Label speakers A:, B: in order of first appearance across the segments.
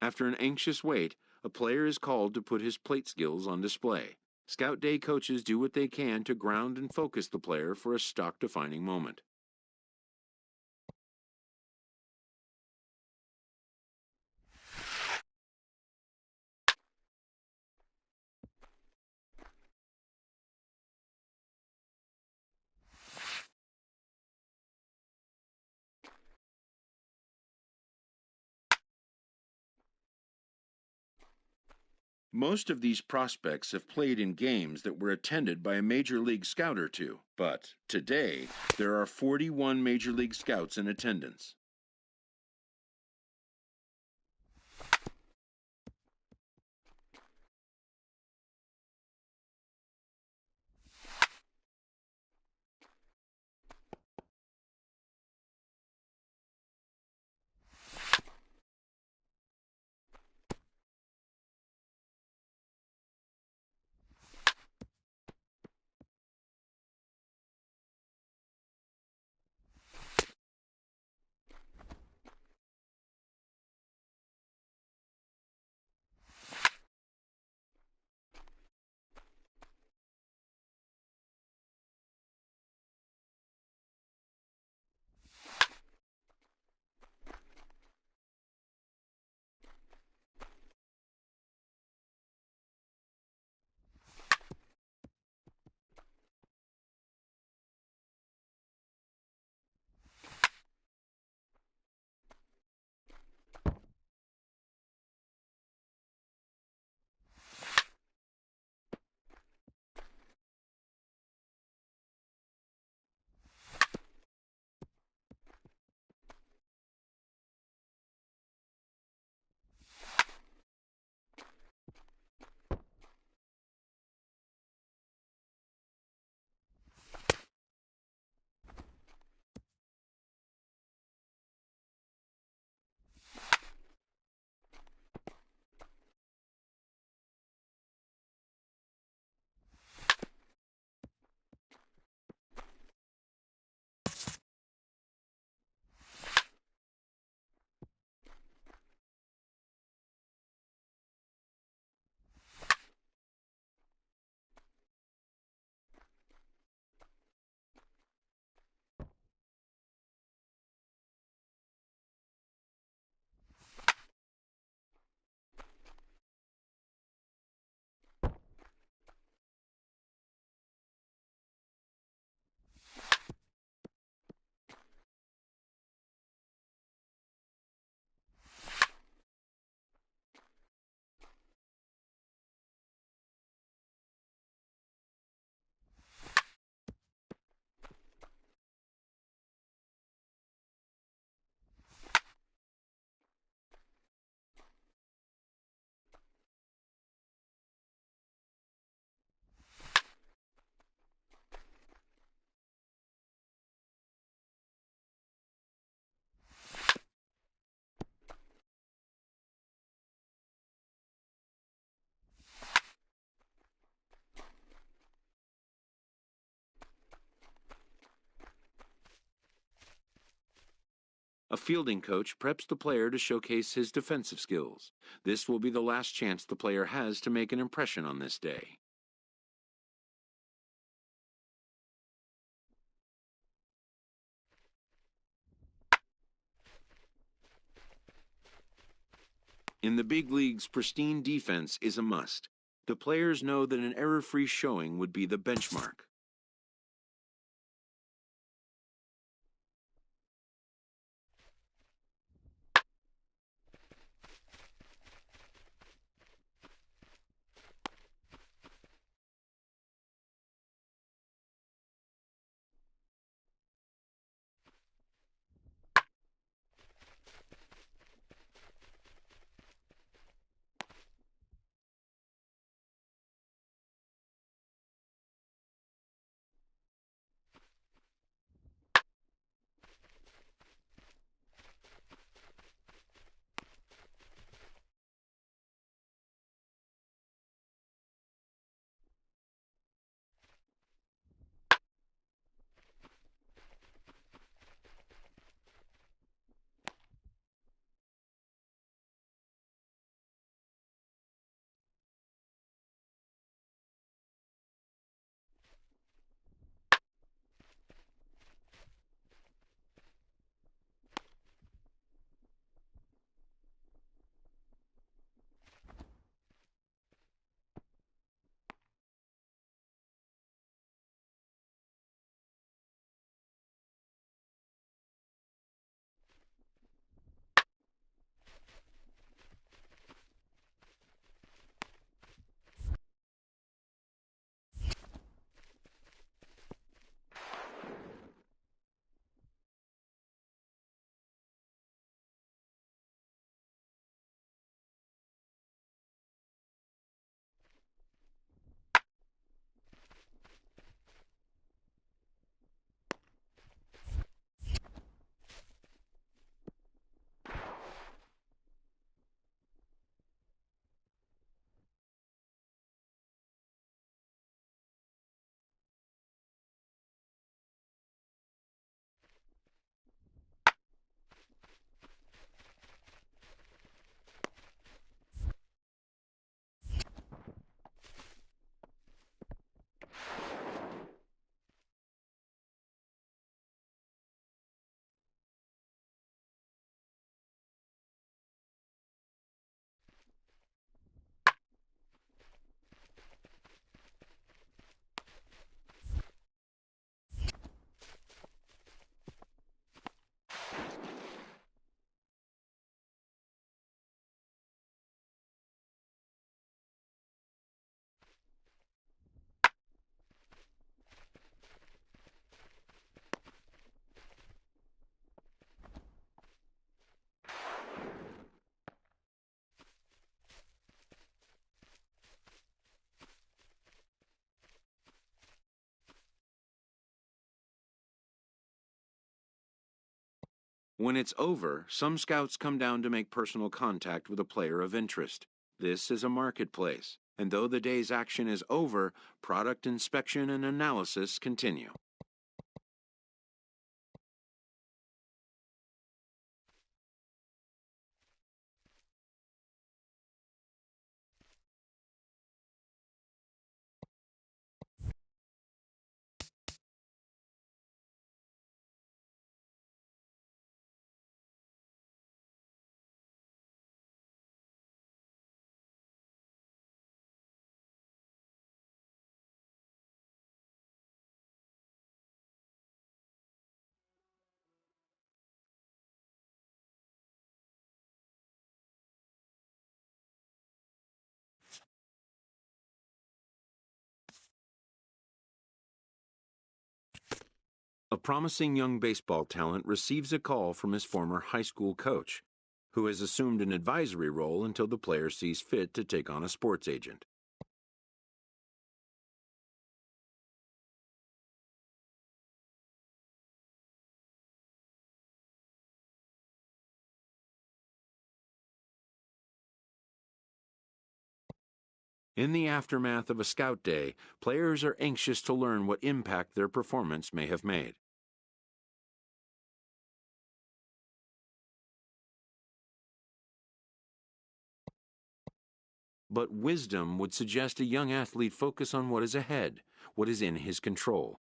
A: After an anxious wait, a player is called to put his plate skills on display. Scout Day coaches do what they can to ground and focus the player for a stock-defining moment. Most of these prospects have played in games that were attended by a Major League Scout or two, but today there are 41 Major League Scouts in attendance. A fielding coach preps the player to showcase his defensive skills. This will be the last chance the player has to make an impression on this day. In the big leagues, pristine defense is a must. The players know that an error-free showing would be the benchmark. When it's over, some scouts come down to make personal contact with a player of interest. This is a marketplace, and though the day's action is over, product inspection and analysis continue. A promising young baseball talent receives a call from his former high school coach, who has assumed an advisory role until the player sees fit to take on a sports agent. In the aftermath of a scout day, players are anxious to learn what impact their performance may have made. But wisdom would suggest a young athlete focus on what is ahead, what is in his control.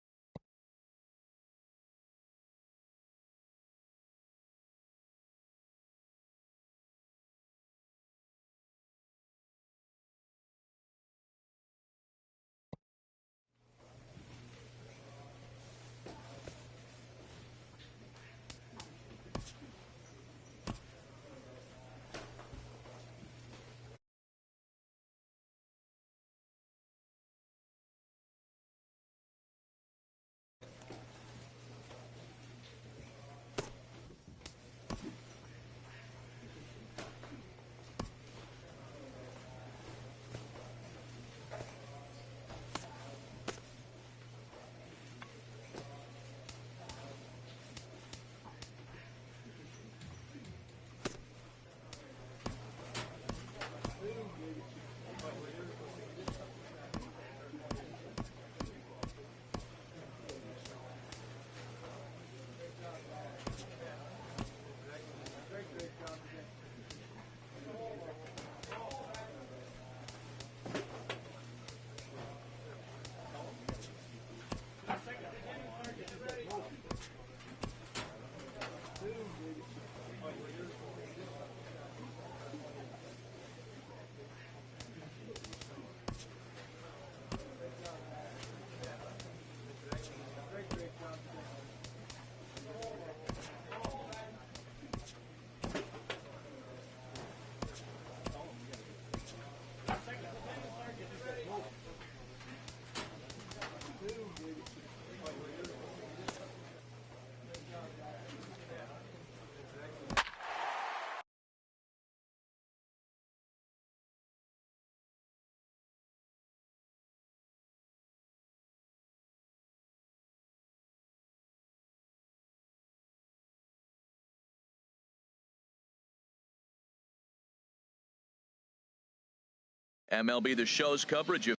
B: MLB The Show's coverage of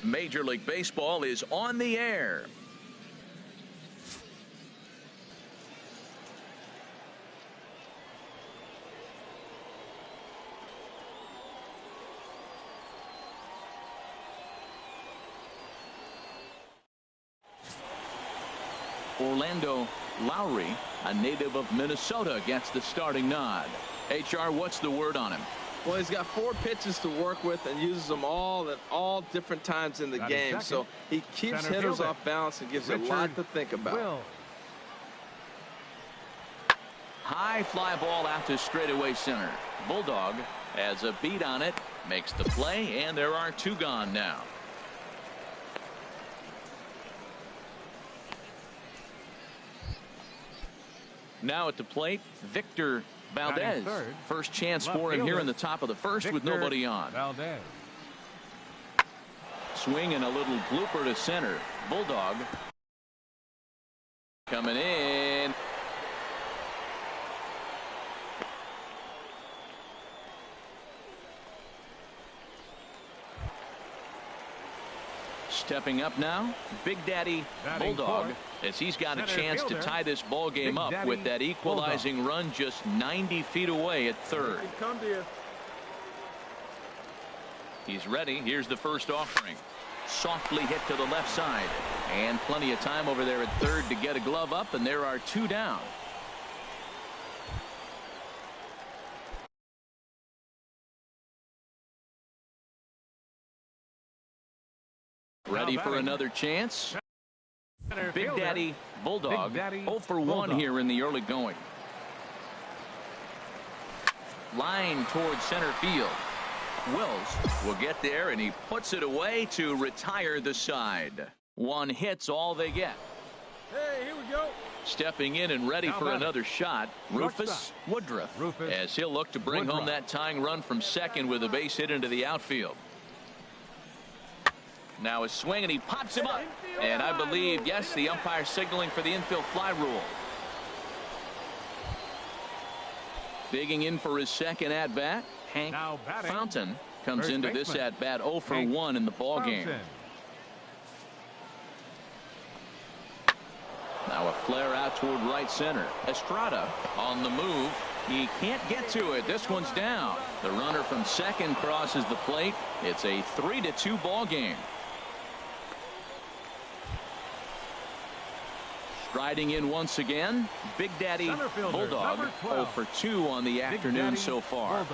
B: Major League Baseball is on the air. Orlando Lowry, a native of Minnesota, gets the starting nod. HR, what's the word on him?
C: Well, he's got 4 pitches to work with and uses them all at all different times in the game. So he keeps hitters off balance and gives you a lot to think about.
B: High fly ball out to straightaway center. Bulldog has a beat on it, makes the play, and there are 2 gone now. Now at the plate, Victor Valdez. First chance for him here in the top of the first with nobody on.
D: Valdez.
B: Swing and a little blooper to center. Bulldog coming in. Stepping up now, Big Daddy Bulldog, as he's got a chance to tie this ball game up with that equalizing run just 90 feet away at third. He's ready. Here's the first offering. Softly hit to the left side, and plenty of time over there at third to get a glove up, and there are 2 down. Ready for another chance. Big Daddy Bulldog 0 for 1 here in the early going. Line towards center field. Wills will get there, and he puts it away to retire the side. 1 hit's all they get.
D: Hey, here we go.
B: Stepping in and ready for another shot, Rufus Woodruff, as he'll look to bring home that tying run from second with a base hit into the outfield. Now a swing, and he pops him up. And I believe, yes, the umpire signaling for the infield fly rule. Digging in for his second at-bat, Hank Fountain comes into this at-bat 0 for 1 in the ballgame. Now a flare out toward right center. Estrada on the move. He can't get to it. This one's down. The runner from second crosses the plate. It's a 3-2 ball game. Striding in once again, Big Daddy Bulldog, 0 for 2 on the afternoon so far.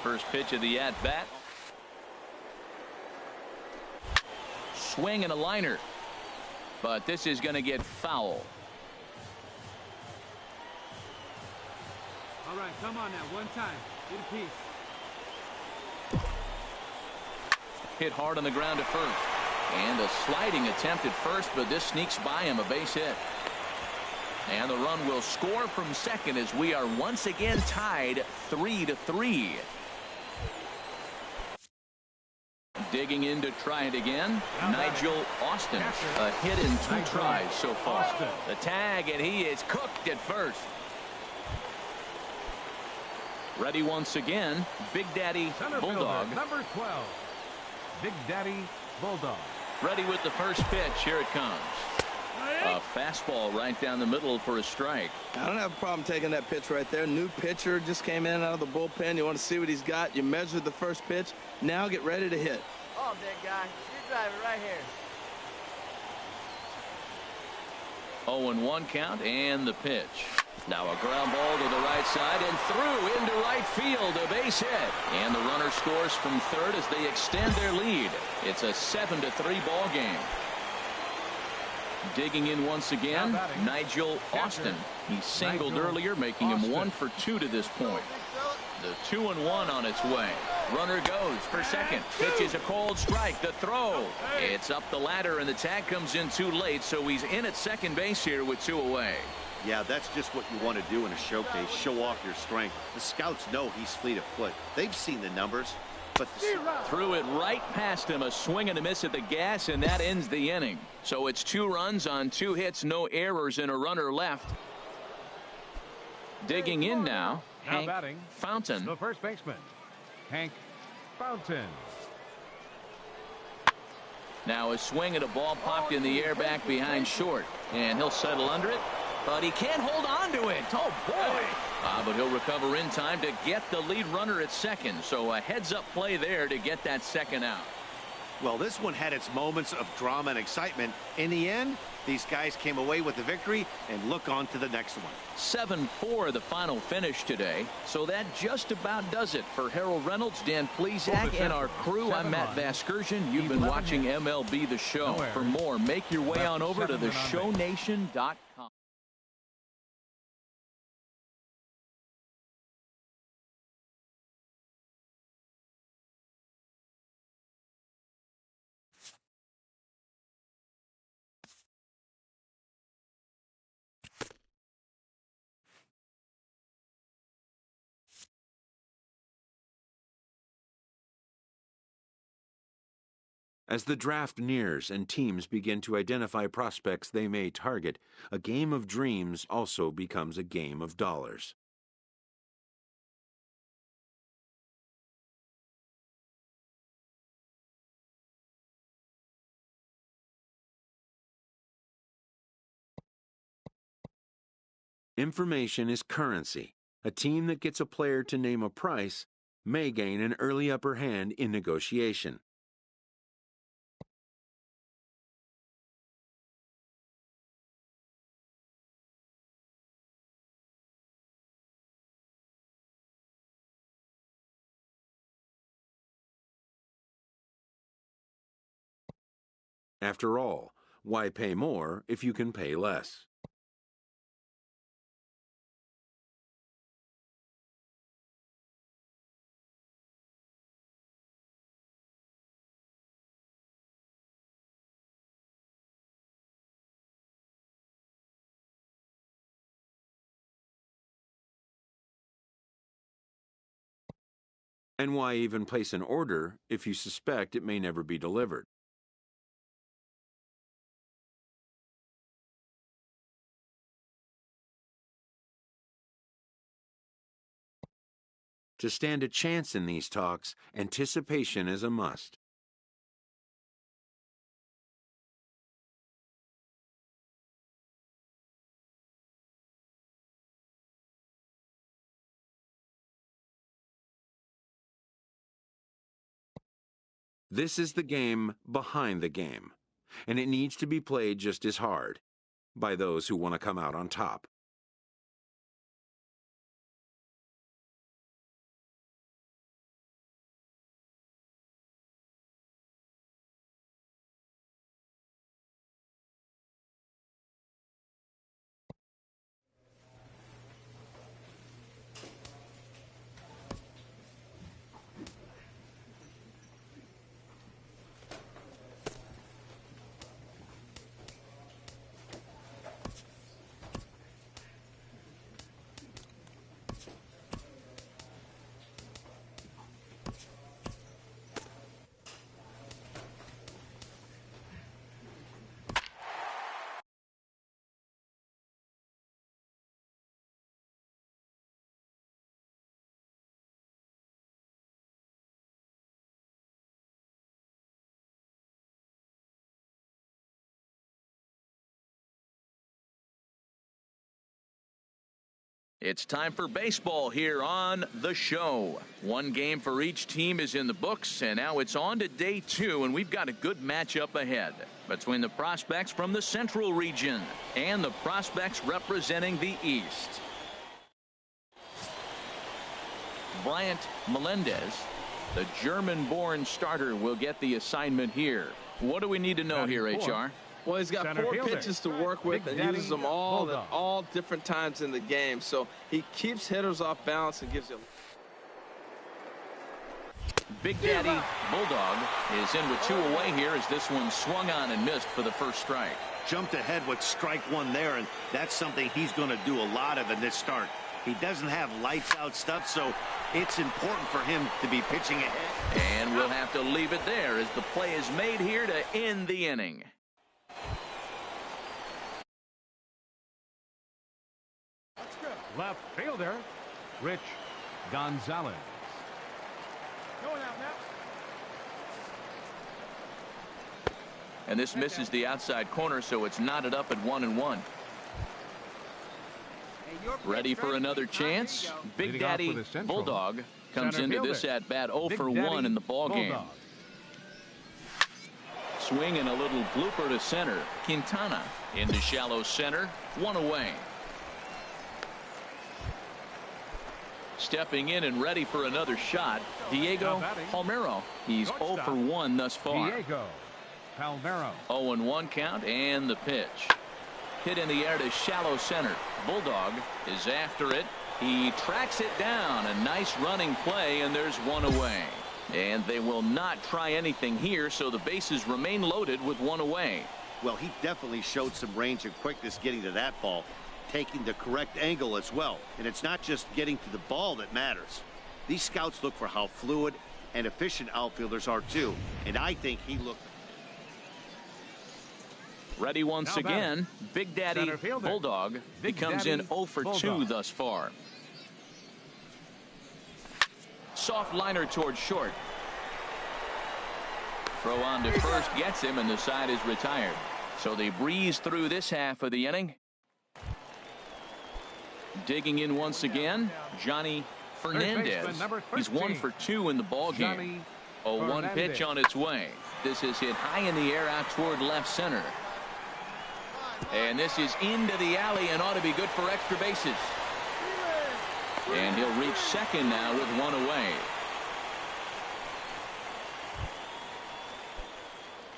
B: First pitch of the at-bat. Swing and a liner. But this is going to get foul.
D: All right, come on now, one time. Get a piece.
B: Hit hard on the ground to first. And a sliding attempt at first, but this sneaks by him, a base hit. And the run will score from second as we are once again tied 3-3. Digging in to try it again, Nigel Austin. A hit in 2 tries so far. The tag, and he is cooked at first. Ready once again, Big Daddy Bulldog.
D: Number 12, Big Daddy Bulldog.
B: Ready with the first pitch. Here it comes. A fastball right down the middle for a strike.
C: I don't have a problem taking that pitch right there. New pitcher just came in out of the bullpen. You want to see what he's got. You measured the first pitch. Now get ready to hit.
E: Oh, big guy. You drive it right here.
B: 0-1 count, and the pitch. Now a ground ball to the right side and through into right field, a base hit. And the runner scores from third as they extend their lead. It's a 7-3 ball game. Digging in once again, Nigel Austin. He singled earlier, making him 1 for 2 to this point. The 2-1 on its way. Runner goes for second. Pitches a cold strike. The throw. It's up the ladder, and the tag comes in too late, so he's in at second base here with 2 away.
F: Yeah, that's just what you want to do in a showcase. Show off your strength. The scouts know he's fleet of foot. They've seen the numbers. But
B: threw it right past him. A swing and a miss at the gas, and that ends the inning. So it's 2 runs on 2 hits, no errors, and a runner left. Digging in now, Hank Fountain.
D: The first baseman, Hank Fountain.
B: Now a swing at a ball popped in the air back behind short. And he'll settle under it. But he can't hold on to it. Oh, boy. But he'll recover in time to get the lead runner at second. So a heads-up play there to get that second out.
F: Well, this one had its moments of drama and excitement. In the end, these guys came away with the victory and look on to the next one.
B: 7-4 the final finish today. So that just about does it for Harold Reynolds, Dan Plesac, and our crew. I'm Matt Vasgersian. You've been watching MLB The Show. For more, make your way on over to theshownation.com.
A: As the draft nears and teams begin to identify prospects they may target, a game of dreams also becomes a game of dollars. Information is currency. A team that gets a player to name a price may gain an early upper hand in negotiation. After all, why pay more if you can pay less? And why even place an order if you suspect it may never be delivered? To stand a chance in these talks, anticipation is a must. This is the game behind the game, and it needs to be played just as hard by those who want to come out on top.
B: It's time for baseball here on The Show. One game for each team is in the books, and now it's on to day 2, and we've got a good matchup ahead between the prospects from the Central region and the prospects representing the East. Bryant Melendez, the German-born starter, will get the assignment here. What do we need to know here, HR?
C: Well, he's got 4 pitches to work with and uses them all at all different times in the game. So he keeps hitters off balance and gives them.
B: Big Daddy Bulldog is in with 2 away here as this one swung on and missed for the first strike.
F: Jumped ahead with strike 1 there, and that's something he's going to do a lot of in this start. He doesn't have lights out stuff, so it's important for him to be pitching ahead.
B: And we'll have to leave it there as the play is made here to end the inning.
G: Left fielder, Rich Gonzalez.
D: Going out now.
B: And this misses the outside corner, so it's knotted up at 1-1. Ready for another chance? Big Daddy Bulldog comes into this at bat 0 for 1 in the ball game. Swing and a little blooper to center. Quintana into shallow center. 1 away. Stepping in and ready for another shot, Diego Palmeiro. He's 0 for 1 thus far.
G: Diego Palmeiro.
B: 0-1 count and the pitch. Hit in the air to shallow center. Bulldog is after it. He tracks it down. A nice running play, and there's 1 away. And they will not try anything here, so the bases remain loaded with 1 away.
F: Well, he definitely showed some range and quickness getting to that ball, taking the correct angle as well. And it's not just getting to the ball that matters. These scouts look for how fluid and efficient outfielders are too. And I think he looked.
B: Ready once again. Big Daddy Bulldog. He comes in 0 for 2 thus far. Soft liner towards short. Throw on to first gets him, and the side is retired. So they breeze through this half of the inning. Digging in once again, Johnny Fernandez. He's 1 for 2 in the ball game. 0-1 pitch on its way. This is hit high in the air out toward left center. And this is into the alley and ought to be good for extra bases. And he'll reach second now with 1 away.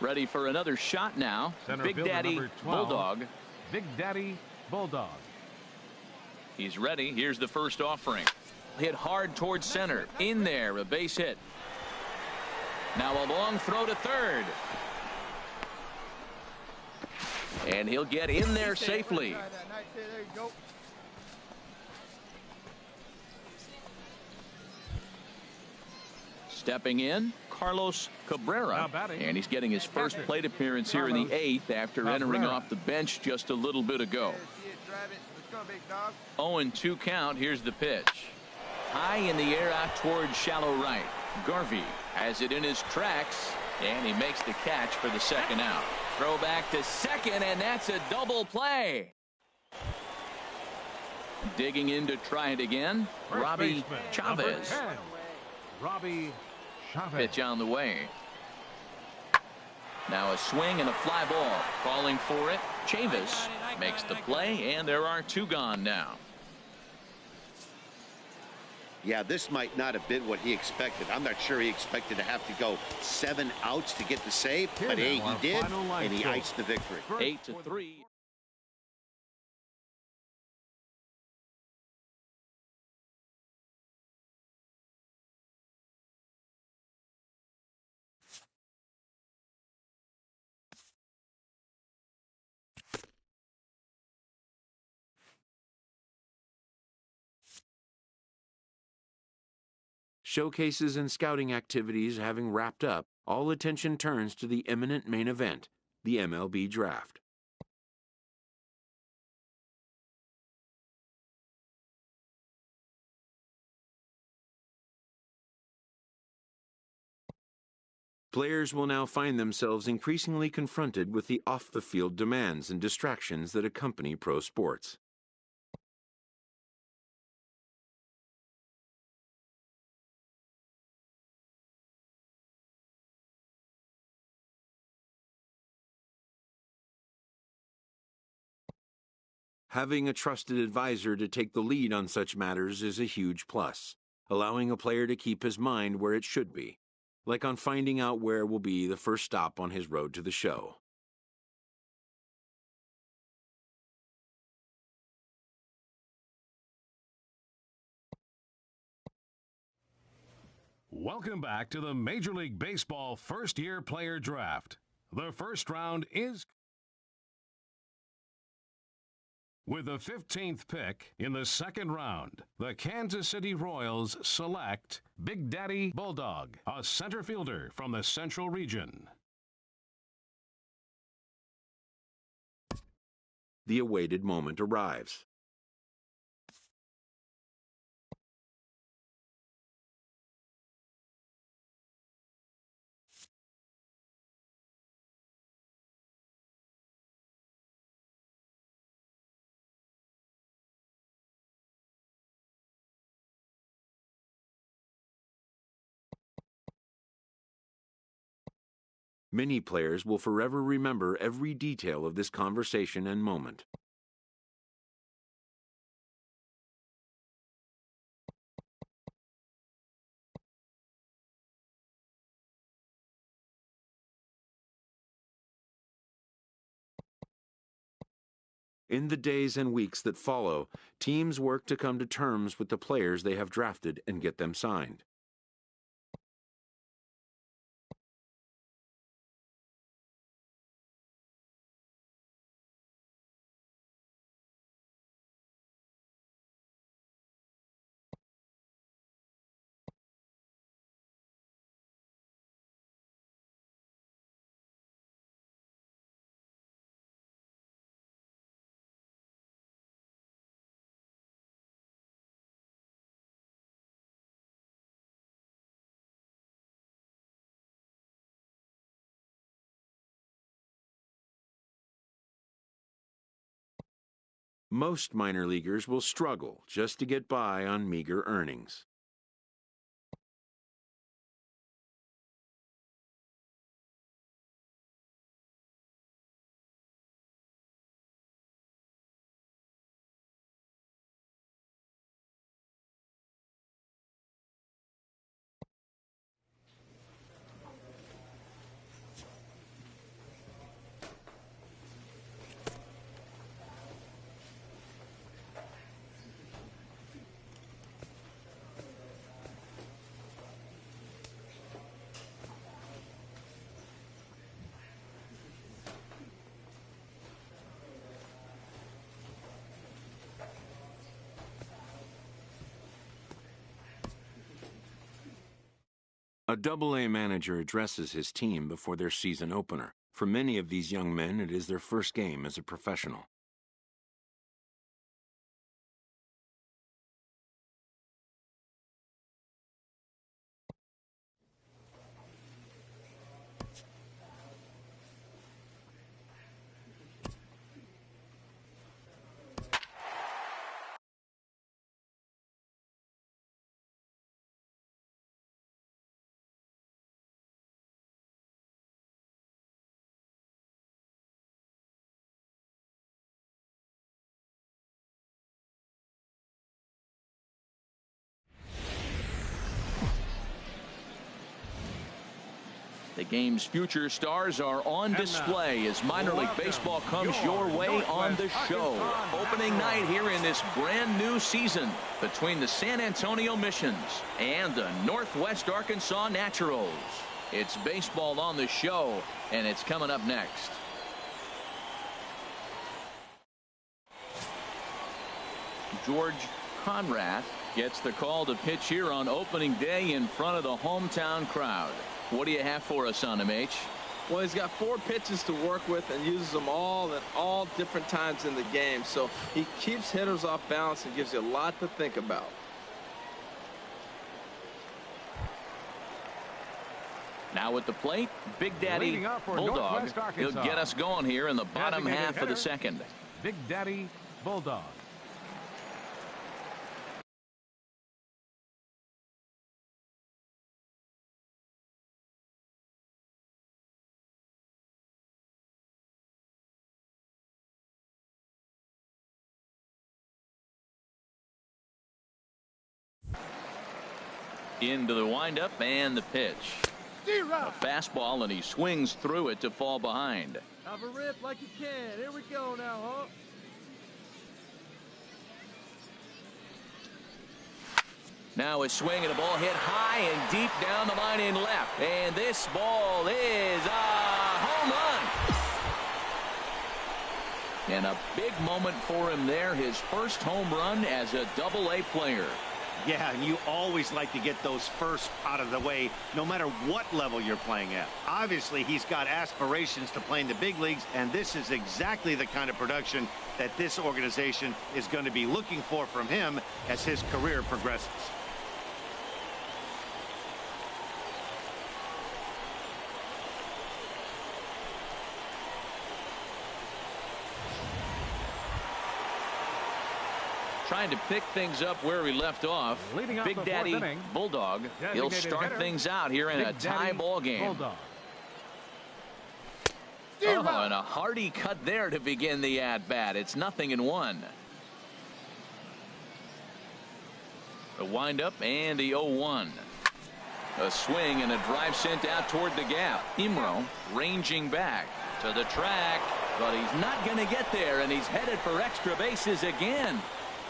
B: Ready for another shot now. Big Daddy Bulldog.
G: Big Daddy Bulldog.
B: He's ready. Here's the first offering. Hit hard towards center. In there, a base hit. Now a long throw to third. And he'll get in there safely. Stepping in, Carlos Cabrera. And he's getting his first plate appearance here in the 8th after entering off the bench just a little bit ago. 0-2 count. Here's the pitch. High in the air out towards shallow right. Garvey has it in his tracks, and he makes the catch for the second out. Throw back to second, and that's a double play. Digging in to try it again, Robbie Chavez.
G: Robbie Chavez.
B: Pitch on the way. Now a swing and a fly ball. Calling for it. Chavez makes the play, and there are 2 gone now.
F: Yeah, this might not have been what he expected. I'm not sure he expected to have to go 7 outs to get the save, but hey, he did, and he iced the victory.
B: 8-3.
A: Showcases and scouting activities having wrapped up, all attention turns to the imminent main event, the MLB Draft. Players will now find themselves increasingly confronted with the off-the-field demands and distractions that accompany pro sports. Having a trusted advisor to take the lead on such matters is a huge plus, allowing a player to keep his mind where it should be, like on finding out where will be the first stop on his road to the show.
G: Welcome back to the Major League Baseball first-year player draft. The first round is with the 15th pick in the second round. The Kansas City Royals select Big Daddy Bulldog, a center fielder from the Central Region.
A: The awaited moment arrives. Many players will forever remember every detail of this conversation and moment. In the days and weeks that follow, teams work to come to terms with the players they have drafted and get them signed. Most minor leaguers will struggle just to get by on meager earnings. A Double-A manager addresses his team before their season opener. For many of these young men, it is their first game as a professional.
B: The game's future stars are on display as minor league baseball comes your way on the show. Opening night here in this brand new season between the San Antonio Missions and the Northwest Arkansas Naturals. It's baseball on the show, and it's coming up next. George Conrath gets the call to pitch here on opening day in front of the hometown crowd. What do you have for us on him, H?
C: Well, he's got 4 pitches to work with and uses them all at all different times in the game. So he keeps hitters off balance and gives you a lot to think about.
B: Now at the plate, Big Daddy Bulldog. He'll get us going here in the bottom half of the second.
G: Big Daddy Bulldog.
B: Into the windup and the pitch. A fastball, and he swings through it to fall behind.
D: Have a rip like you can. Here we go now, huh?
B: Now a swing and a ball hit high and deep down the line in left. And this ball is a home run. And a big moment for him there. His first home run as a Double-A player.
F: Yeah, and you always like to get those first out of the way, no matter what level you're playing at. Obviously, he's got aspirations to play in the big leagues, and this is exactly the kind of production that this organization is going to be looking for from him as his career progresses.
B: Trying to pick things up where we left off. Big Daddy Bulldog. He'll start things out here in a tie ball game. Oh, and a hearty cut there to begin the at-bat. It's 0-1. The windup and the 0-1. A swing and a drive sent out toward the gap. Imro ranging back to the track, but he's not going to get there, and he's headed for extra bases again.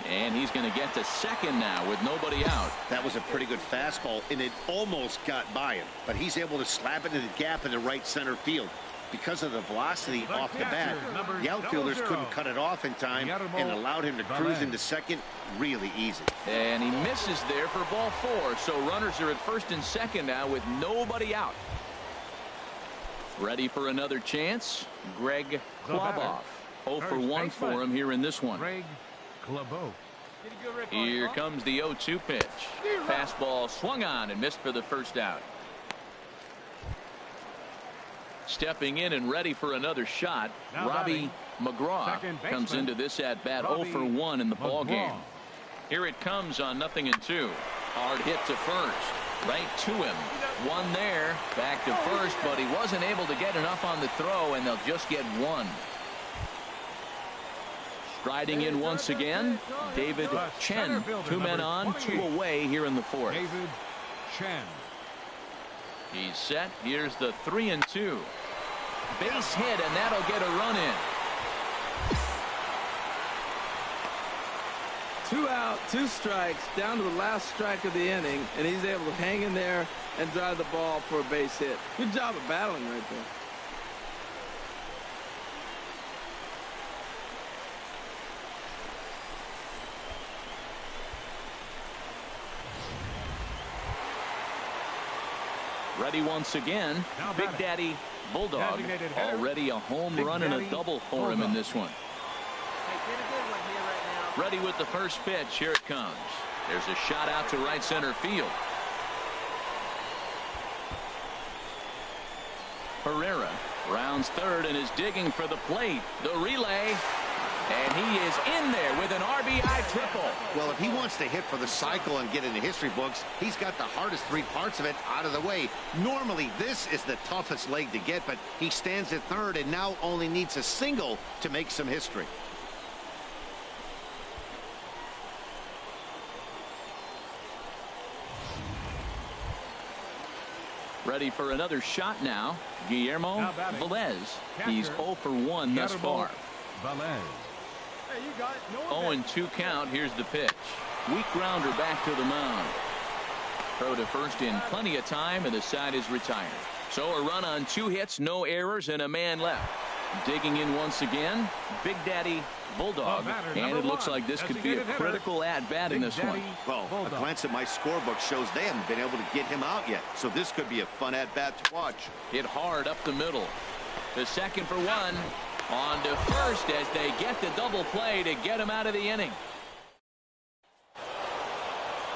B: And he's going to get to second now with nobody out.
F: That was a pretty good fastball, and it almost got by him, but he's able to slap it in the gap in the right center field. Because of the velocity off the bat, the outfielders couldn't cut it off in time and allowed him to cruise into second really easy.
B: And he misses there for ball 4, so runners are at first and second now with nobody out. Ready for another chance? Greg Kloboff. 0 for 1 for him here in this one.
H: Greg Kloboff.
B: Here comes the 0-2 pitch. Fastball swung on and missed for the first out. Stepping in and ready for another shot, Robbie McGraw comes into this at bat 0 for 1 in the ball game. Here it comes on 0-2. Hard hit to first, right to him. One there, back to first, but he wasn't able to get enough on the throw, and they'll just get one. Striding in once again, David Chen. 2 men on, 2 away here in the 4th.
H: David Chen.
B: He's set. Here's the 3-2. Base hit, and that'll get a run in.
C: 2 out, 2 strikes, down to the last strike of the inning, and he's able to hang in there and drive the ball for a base hit. Good job of battling right there.
B: Ready once again. Big Daddy Bulldog. Already a home run and a double for him in this one. Ready with the first pitch. Here it comes. There's a shot out to right center field. Herrera rounds third and is digging for the plate. The relay. And he is in there with an RBI triple.
F: Well, if he wants to hit for the cycle and get in the history books, he's got the hardest 3 parts of it out of the way. Normally, this is the toughest leg to get, but he stands at third and now only needs a single to make some history.
B: Ready for another shot now. Guillermo Velez. He's 0 for 1 thus far. 0-2 count. Here's the pitch. Weak grounder back to the mound. Throw to first in plenty of time, and the side is retired. So a run on 2 hits, no errors, and a man left. Digging in once again, Big Daddy Bulldog, and it looks like this could be a critical at-bat in this one.
F: Well, a glance at my scorebook shows they haven't been able to get him out yet, so this could be a fun at-bat to watch.
B: Hit hard up the middle. The second for 1. On to first as they get the double play to get him out of the inning.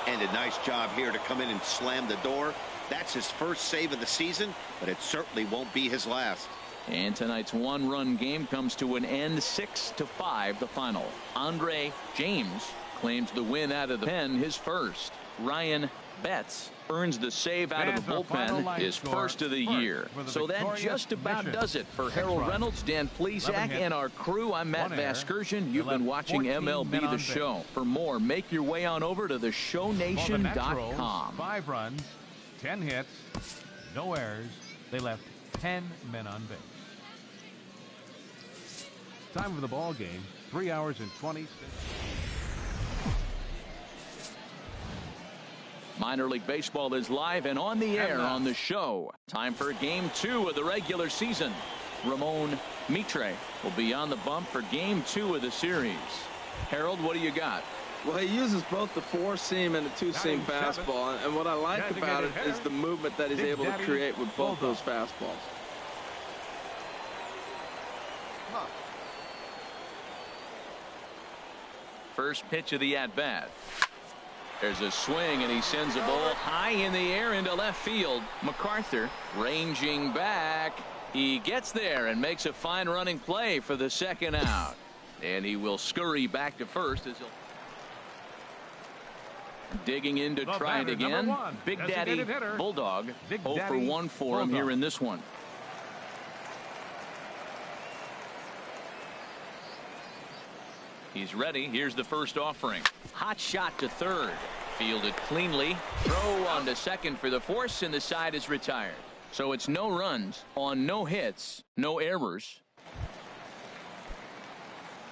F: And a nice job here to come in and slam the door. That's his first save of the season, but it certainly won't be his last.
B: And tonight's 1-run game comes to an end, 6-5 the final. Andre James claims the win out of the pen, his first. Ryan Betts earns the save out of the bullpen, his first of the year. So that just about does it for Harold Reynolds, Dan Plesac, and our crew. I'm Matt Vasgersian. You've been watching MLB The Show. For more, make your way on over to theshownation.com.
H: 5 runs, 10 hits, no errors. They left 10 men on base. Time of the ball game, 3 hours and 26.
B: Minor League Baseball is live and on the air on the show. Time for Game 2 of the regular season. Ramon Mitre will be on the bump for Game 2 of the series. Harold, what do you got?
C: Well, he uses both the 4-seam and the 2-seam fastball, and what I like about it is the movement that he's able to create with both those fastballs.
B: First pitch of the at-bat. There's a swing, and he sends a ball high in the air into left field. MacArthur ranging back. He gets there and makes a fine running play for the second out. And he will scurry back to first as he'll digging in to try it again. Big Daddy Bulldog. 0 for 1 for him here in this one. He's ready. Here's the first offering. Hot shot to third. Fielded cleanly. Throw on to second for the force, and the side is retired. So it's no runs on no hits, no errors.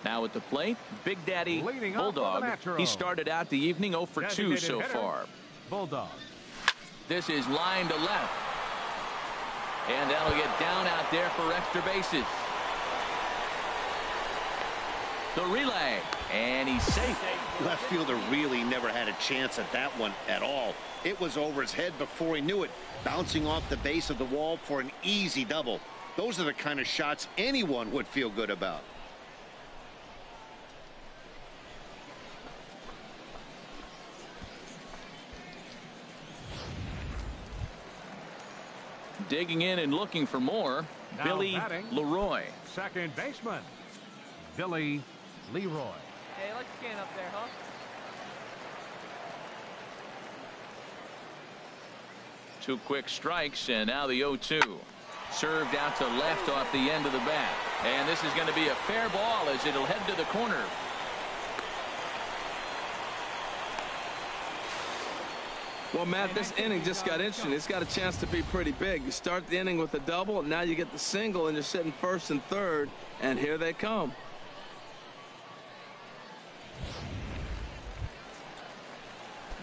B: Now at the plate, Big Daddy Bulldog. He started out the evening 0 for 2 so far.
H: Bulldog.
B: This is line to left. And that'll get down out there for extra bases. The relay, and he's safe.
F: Left fielder really never had a chance at that one at all. It was over his head before he knew it, bouncing off the base of the wall for an easy double. Those are the kind of shots anyone would feel good about.
B: Digging in and looking for more,
H: Now
B: Billy
H: batting,
B: Leroy.
H: Second baseman, Billy Leroy.
E: Hey, let's scan up there, huh?
B: Two quick strikes, and now the 0-2. Served out to left off the end of the bat. And this is going to be a fair ball as it'll head to the corner.
C: Well, Matt, this inning just got interesting. It's got a chance to be pretty big. You start the inning with a double, now you get the single, and you're sitting first and third, and here they come.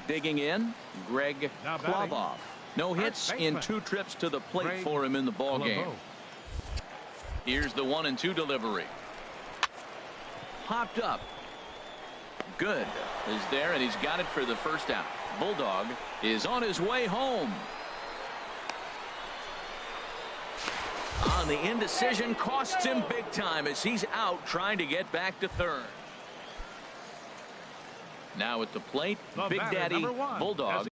B: Digging in, Greg Klavov. No hits in 2 trips to the plate for him in the ballgame. Here's the 1-2 delivery. Popped up. Good is there, and he's got it for the first out. Bulldog is on his way home. On the indecision costs him big time as he's out trying to get back to third. Now at the plate, Big Daddy Bulldog.